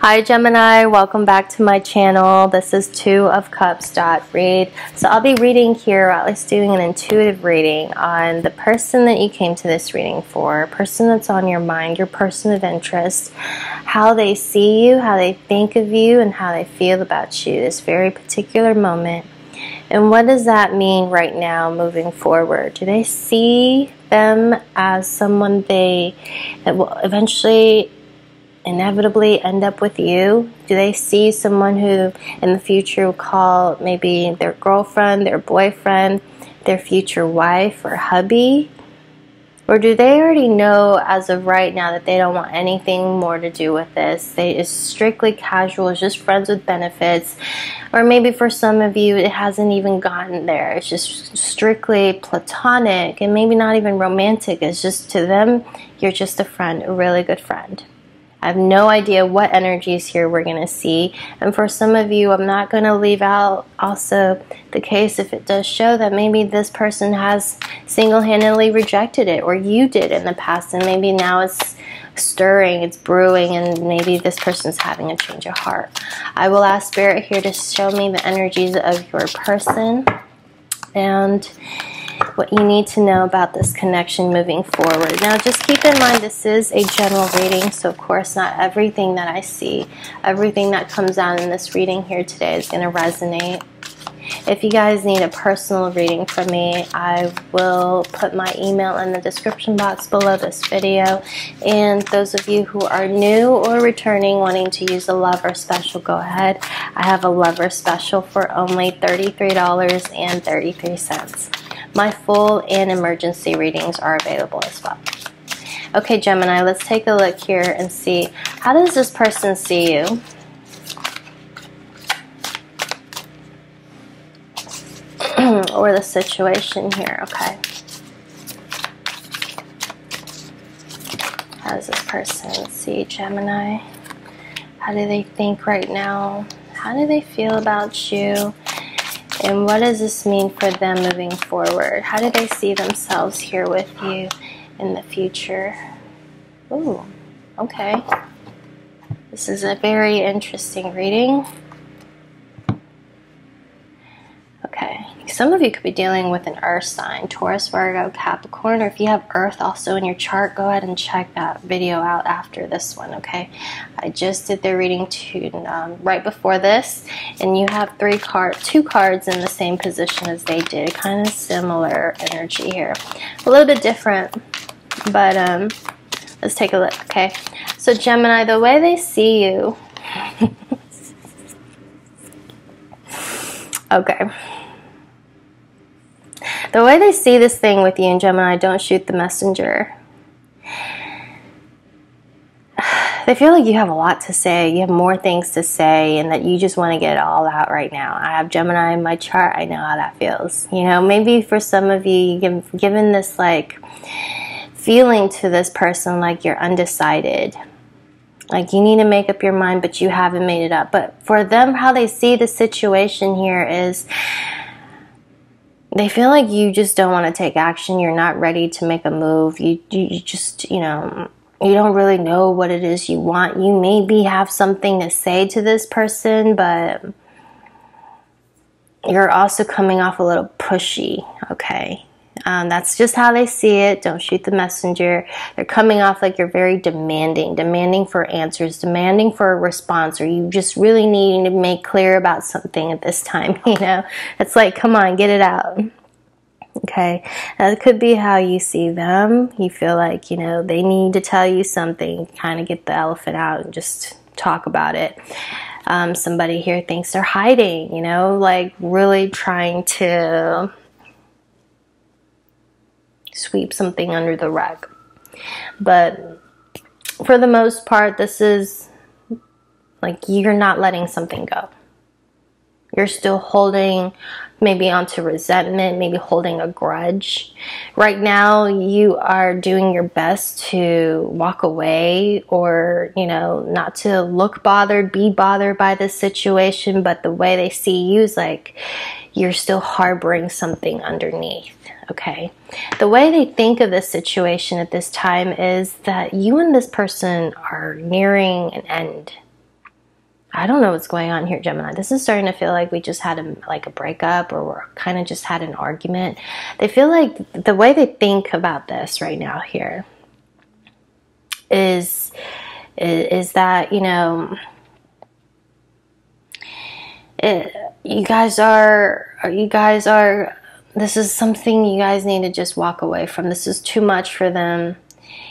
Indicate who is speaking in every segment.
Speaker 1: Hi Gemini, welcome back to my channel. This is twofcups.read. So I'll be reading here, or at least doing an intuitive reading on the person that you came to this reading for, person that's on your mind, your person of interest, how they see you, how they think of you, and how they feel about you, this very particular moment. And what does that mean right now moving forward? Do they see them as someone that will eventually inevitably end up with you? Do they see someone who in the future will call maybe their girlfriend, their boyfriend, their future wife or hubby? Or do they already know as of right now that they don't want anything more to do with this? It's strictly casual, it's just friends with benefits. Or maybe for some of you it hasn't even gotten there. It's just strictly platonic and maybe not even romantic. It's just, to them, you're just a friend, a really good friend. I have no idea what energies here we're going to see. And for some of you, I'm not going to leave out also the case if it does show that maybe this person has single-handedly rejected it, or you did in the past, and maybe now it's stirring, it's brewing, and maybe this person's having a change of heart. I will ask Spirit here to show me the energies of your person and what you need to know about this connection moving forward. Now just keep in mind this is a general reading, so of course not everything that I see, everything that comes out in this reading here today is going to resonate. If you guys need a personal reading from me, I will put my email in the description box below this video. And those of you who are new or returning wanting to use a lover special, go ahead. I have a lover special for only $33.33. My full and emergency readings are available as well. Okay, Gemini, let's take a look here and see, how does this person see you? Or the situation here, okay. How does this person see Gemini? How do they think right now? How do they feel about you? And what does this mean for them moving forward? How do they see themselves here with you in the future? Ooh, okay. This is a very interesting reading. Okay, some of you could be dealing with an earth sign, Taurus, Virgo, Capricorn, or if you have earth also in your chart, go ahead and check that video out after this one, okay? I just did the reading right before this, and you have two cards in the same position as they did, kind of similar energy here. A little bit different, but let's take a look, okay? So Gemini, the way they see you, okay. The way they see this thing with you in Gemini, don't shoot the messenger. They feel like you have a lot to say, you have more things to say, and that you just want to get it all out right now. I have Gemini in my chart, I know how that feels. You know, maybe for some of you, you've given this like feeling to this person like you're undecided. Like you need to make up your mind, but you haven't made it up. But for them, how they see the situation here is they feel like you just don't want to take action. You're not ready to make a move. You just, you know, you don't really know what it is you want. You maybe have something to say to this person, but you're also coming off a little pushy, okay? That's just how they see it. Don't shoot the messenger. They're coming off like you're very demanding for answers, demanding for a response, or you just really needing to make clear about something at this time, you know? It's like, come on, get it out. Okay, that could be how you see them. You feel like, you know, they need to tell you something, kind of get the elephant out and just talk about it. Somebody here thinks they're hiding, you know, like really trying to sweep something under the rug. But for the most part, this is like you're not letting something go. You're still holding maybe onto resentment, maybe holding a grudge. Right now, you are doing your best to walk away, or, you know, not to look bothered, be bothered by this situation, but the way they see you is like you're still harboring something underneath, okay? The way they think of this situation at this time is that you and this person are nearing an end. I don't know what's going on here, Gemini. This is starting to feel like we just had a breakup, or we're kind of just had an argument. They feel like the way they think about this right now here is that, you know, you guys are, this is something you guys need to just walk away from. This is too much for them.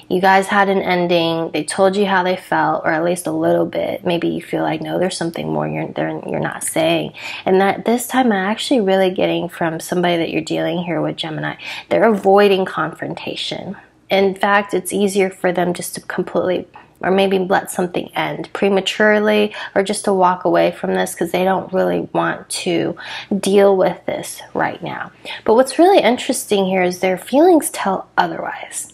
Speaker 1: You guys had an ending. They told you how they felt, or at least a little bit. Maybe you feel like, no, there's something more you're not saying. And that this time I'm actually really getting from somebody that you're dealing here with, Gemini. They're avoiding confrontation. In fact, it's easier for them just to completely, or maybe let something end prematurely, or just to walk away from this because they don't really want to deal with this right now. But what's really interesting here is their feelings tell otherwise.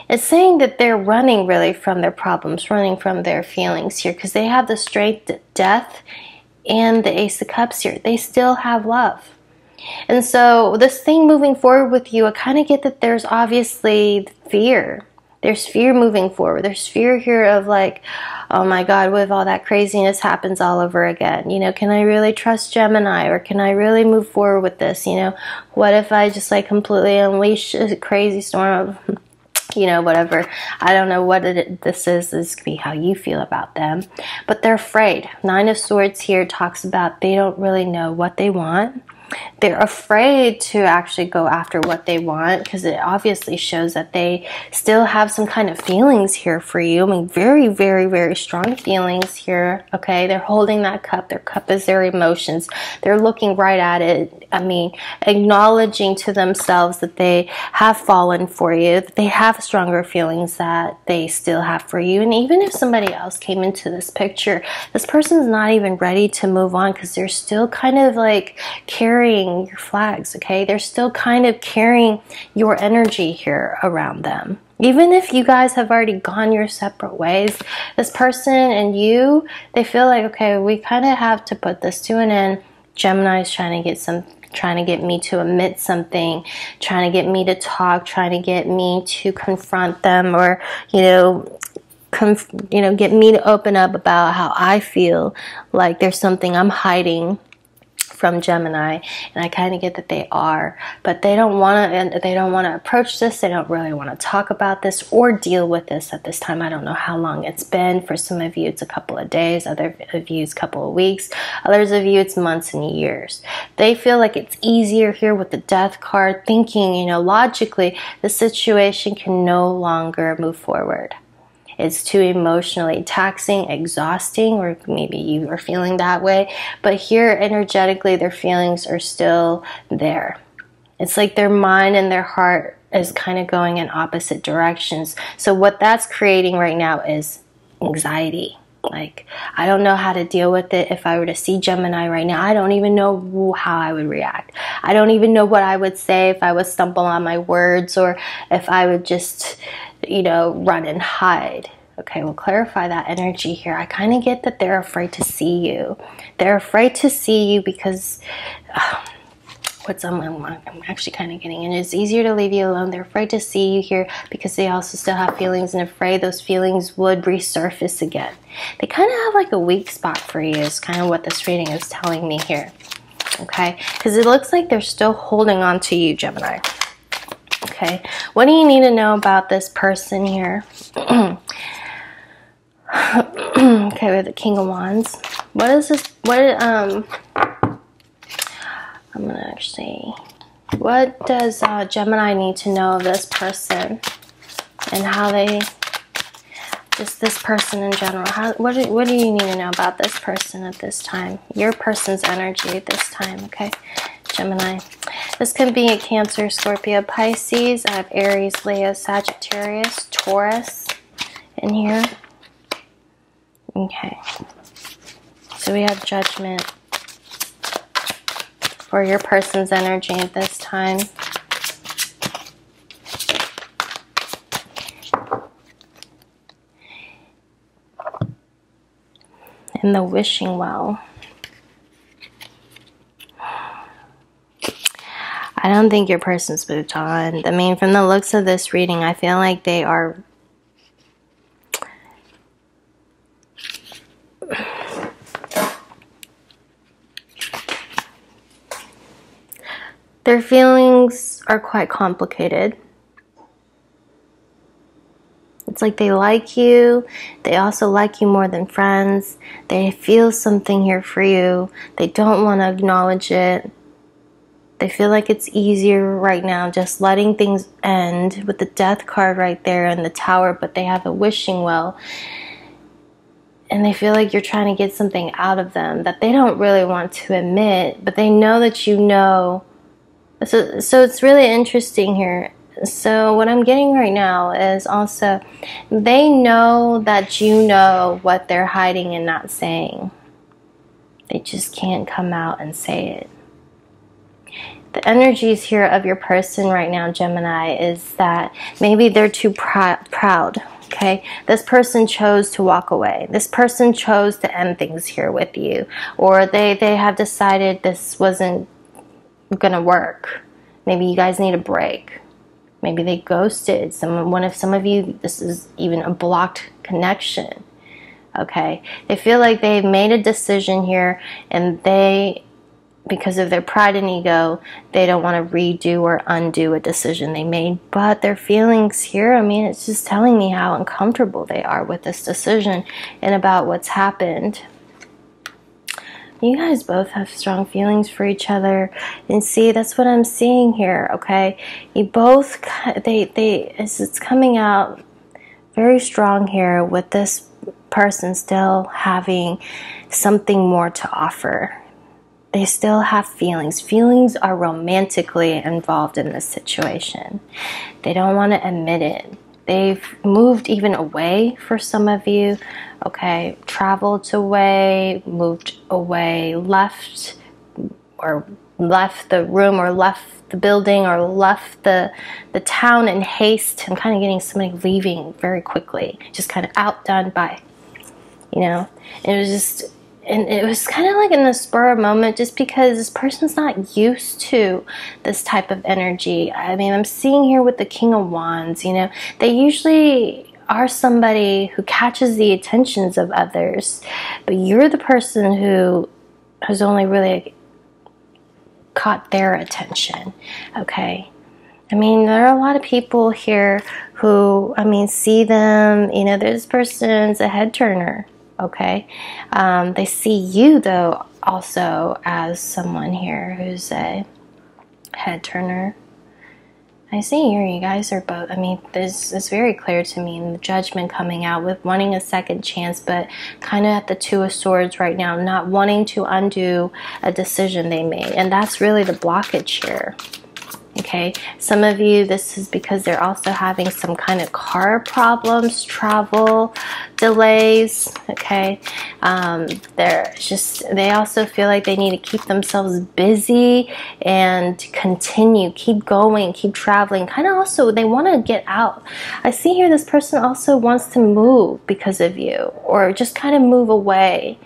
Speaker 1: It's saying that they're running really from their problems, running from their feelings here, because they have the straight death and the Ace of Cups here. They still have love. And so this thing moving forward with you, I kind of get that there's obviously fear. There's fear moving forward. There's fear here of like, oh my God, what if all that craziness happens all over again? You know, can I really trust Gemini, or can I really move forward with this? You know, what if I just like completely unleash a crazy storm of, you know, whatever. I don't know what this is. This could be how you feel about them. But they're afraid. Nine of Swords here talks about they don't really know what they want. They're afraid to actually go after what they want, because it obviously shows that they still have some kind of feelings here for you. I mean, very, very, very strong feelings here, okay? They're holding that cup. Their cup is their emotions. They're looking right at it. I mean, acknowledging to themselves that they have fallen for you, that they have stronger feelings that they still have for you. And even if somebody else came into this picture, this person's not even ready to move on, because they're still kind of like carrying your flags, okay? They're still kind of carrying your energy here around them. Even if you guys have already gone your separate ways, this person and you, they feel like, okay, we kind of have to put this to an end. Gemini is trying to get me to admit something, trying to get me to talk, trying to get me to confront them, or, you know, get me to open up about how I feel like there's something I'm hiding from Gemini. And I kind of get that they are, but they don't want to approach this. They don't really want to talk about this or deal with this at this time. I don't know how long it's been. For some of you, it's a couple of days. Other of you, it's a couple of weeks. Others of you, it's months and years. They feel like it's easier here with the Death card, thinking, you know, logically, the situation can no longer move forward. It's too emotionally taxing, exhausting, or maybe you are feeling that way. But here, energetically, their feelings are still there. It's like their mind and their heart is kind of going in opposite directions. So what that's creating right now is anxiety. Like, I don't know how to deal with it. If I were to see Gemini right now, I don't even know how I would react. I don't even know what I would say if I would stumble on my words, or if I would just, you know, run and hide. Okay, we'll clarify that energy here. I kind of get that they're afraid to see you. They're afraid to see you because I'm actually kind of getting in. It's easier to leave you alone. They're afraid to see you here because they also still have feelings, and afraid those feelings would resurface again. They kind of have like a weak spot for you, is kind of what this reading is telling me here. Okay, because it looks like they're still holding on to you, Gemini. Okay, what do you need to know about this person here? Okay, we have the King of Wands. What is this? I'm gonna actually, what does Gemini need to know of this person, and how they, just this person in general? What do you need to know about this person at this time? Your person's energy at this time, okay? Gemini. This could be a Cancer, Scorpio, Pisces. I have Aries, Leo, Sagittarius, Taurus in here. Okay. So we have Judgment for your person's energy at this time. And the Wishing Well. I don't think your person's moved on. I mean, from the looks of this reading, I feel like they are Their feelings are quite complicated. It's like they like you. They also like you more than friends. They feel something here for you. They don't want to acknowledge it. They feel like it's easier right now just letting things end with the death card right there and the tower, but they have a wishing well. And they feel like you're trying to get something out of them that they don't really want to admit, but they know that you know. So it's really interesting here. So what I'm getting right now is also they know that you know what they're hiding and not saying. They just can't come out and say it. The energies here of your person right now, Gemini, is that maybe they're too proud. Okay, this person chose to walk away. This person chose to end things here with you, or they have decided this wasn't gonna work. Maybe you guys need a break. Maybe they ghosted someone. Some of you, this is even a blocked connection. Okay, they feel like they've made a decision here, and because of their pride and ego, they don't want to redo or undo a decision they made. But their feelings here, I mean, it's just telling me how uncomfortable they are with this decision and about what's happened. You guys both have strong feelings for each other. And see, that's what I'm seeing here, okay? You both, it's coming out very strong here with this person still having something more to offer. They still have feelings. Feelings are romantically involved in this situation. They don't want to admit it. They've moved even away for some of you. Okay, traveled away, moved away, left the room, or left the building, or left the town in haste. I'm kind of getting somebody leaving very quickly, just kind of outdone by, you know. And it was kind of like in the spur of moment, just because this person's not used to this type of energy. I mean, I'm seeing here with the King of Wands, you know, they usually are somebody who catches the attentions of others, but you're the person who has only really caught their attention, okay? I mean, there are a lot of people here who, I mean, see them, you know, this person's a head turner. Okay, they see you though also as someone here who's a head turner. I see here you guys are both, I mean, it's very clear to me in the Judgment coming out with wanting a second chance, but kind of at the Two of Swords right now, not wanting to undo a decision they made. And that's really the blockage here. Okay, some of you, this is because they're also having some kind of car problems, travel delays. Okay, they also feel like they need to keep themselves busy and continue, keep going, keep traveling. Kind of also, they want to get out. I see here this person also wants to move because of you, or just kind of move away,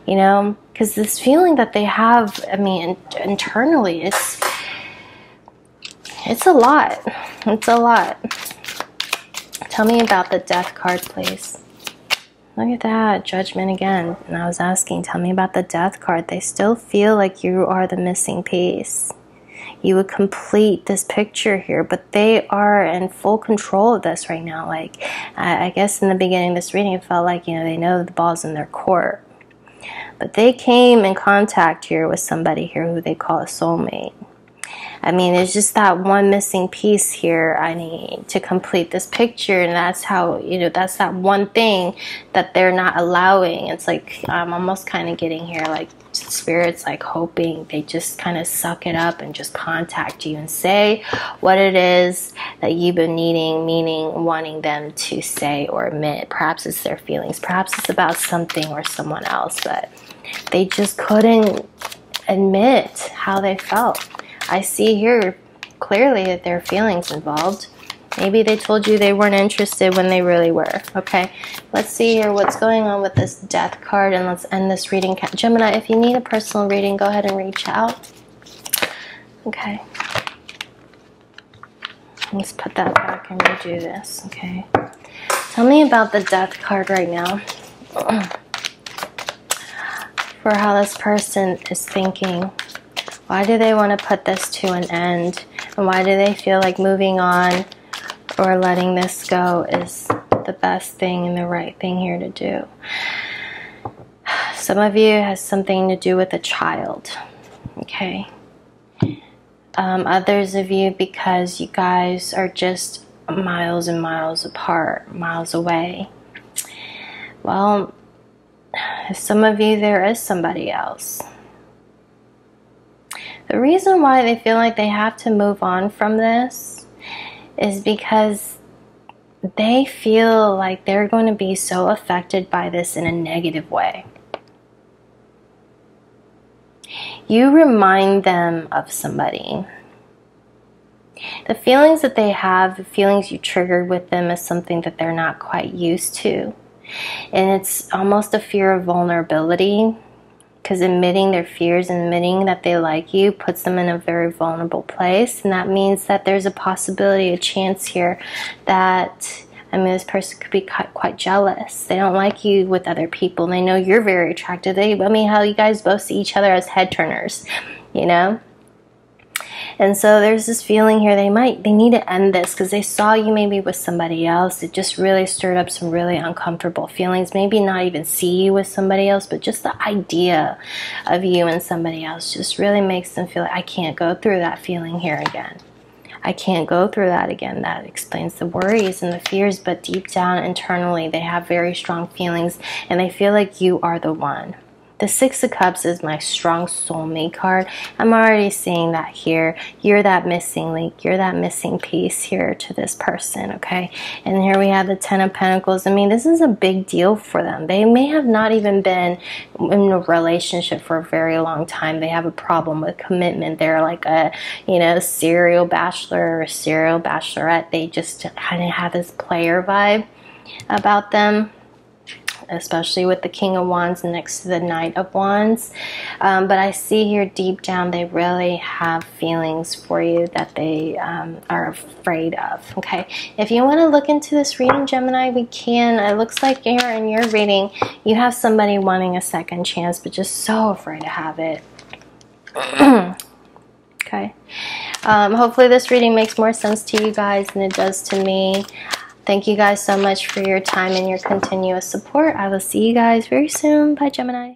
Speaker 1: you know, because this feeling that they have, I mean, internally, it's a lot. It's a lot. Tell me about the Death card, please. Look at that. Judgment again. And I was asking, tell me about the Death card. They still feel like you are the missing piece. You would complete this picture here, but they are in full control of this right now. Like, I guess in the beginning of this reading, it felt like, you know, they know the ball's in their court. But they came in contact here with somebody here who they call a soulmate. I mean, it's just that one missing piece here I need to complete this picture, and that's how, you know, that's that one thing that they're not allowing. It's like, I'm almost kind of getting here, like, spirits, like, hoping they just kind of suck it up and just contact you and say what it is that you've been needing, meaning wanting them to say or admit. Perhaps it's their feelings, perhaps it's about something or someone else, but they just couldn't admit how they felt. I see here clearly that there are feelings involved. Maybe they told you they weren't interested when they really were. Okay, let's see here what's going on with this Death card, and let's end this reading. Gemini, if you need a personal reading, go ahead and reach out. Okay. Let's put that back and redo this. Okay. Tell me about the Death card right now. For how this person is thinking. Why do they want to put this to an end? And why do they feel like moving on or letting this go is the best thing and the right thing here to do? Some of you has something to do with a child, okay? Others of you because you guys are just miles and miles apart, miles away. Well, some of you, there is somebody else. The reason why they feel like they have to move on from this is because they feel like they're going to be so affected by this in a negative way. You remind them of somebody. The feelings that they have, the feelings you triggered with them is something that they're not quite used to. And it's almost a fear of vulnerability, because admitting their fears and admitting that they like you puts them in a very vulnerable place. And that means that there's a possibility, a chance here that, I mean, this person could be quite jealous. They don't like you with other people. They know you're very attractive. I mean, how you guys both see each other as head turners, you know? And so there's this feeling here they need to end this because they saw you maybe with somebody else. It just really stirred up some really uncomfortable feelings. Maybe not even see you with somebody else, but just the idea of you and somebody else just really makes them feel like, I can't go through that feeling here again. I can't go through that again. That explains the worries and the fears, but deep down internally they have very strong feelings and they feel like you are the one. The Six of Cups is my strong soulmate card. I'm already seeing that here. You're that missing link. You're that missing piece here to this person, okay? And here we have the Ten of Pentacles. I mean, this is a big deal for them. They may have not even been in a relationship for a very long time. They have a problem with commitment. They're like a, you know, serial bachelor or serial bachelorette. They just kind of have this player vibe about them, especially with the King of Wands next to the Knight of Wands. But I see here deep down they really have feelings for you that they are afraid of, okay? If you want to look into this reading, Gemini, we can. It looks like here in your reading you have somebody wanting a second chance but just so afraid to have it. Okay. Hopefully this reading makes more sense to you guys than it does to me. Thank you guys so much for your time and your continuous support. I will see you guys very soon. Bye, Gemini.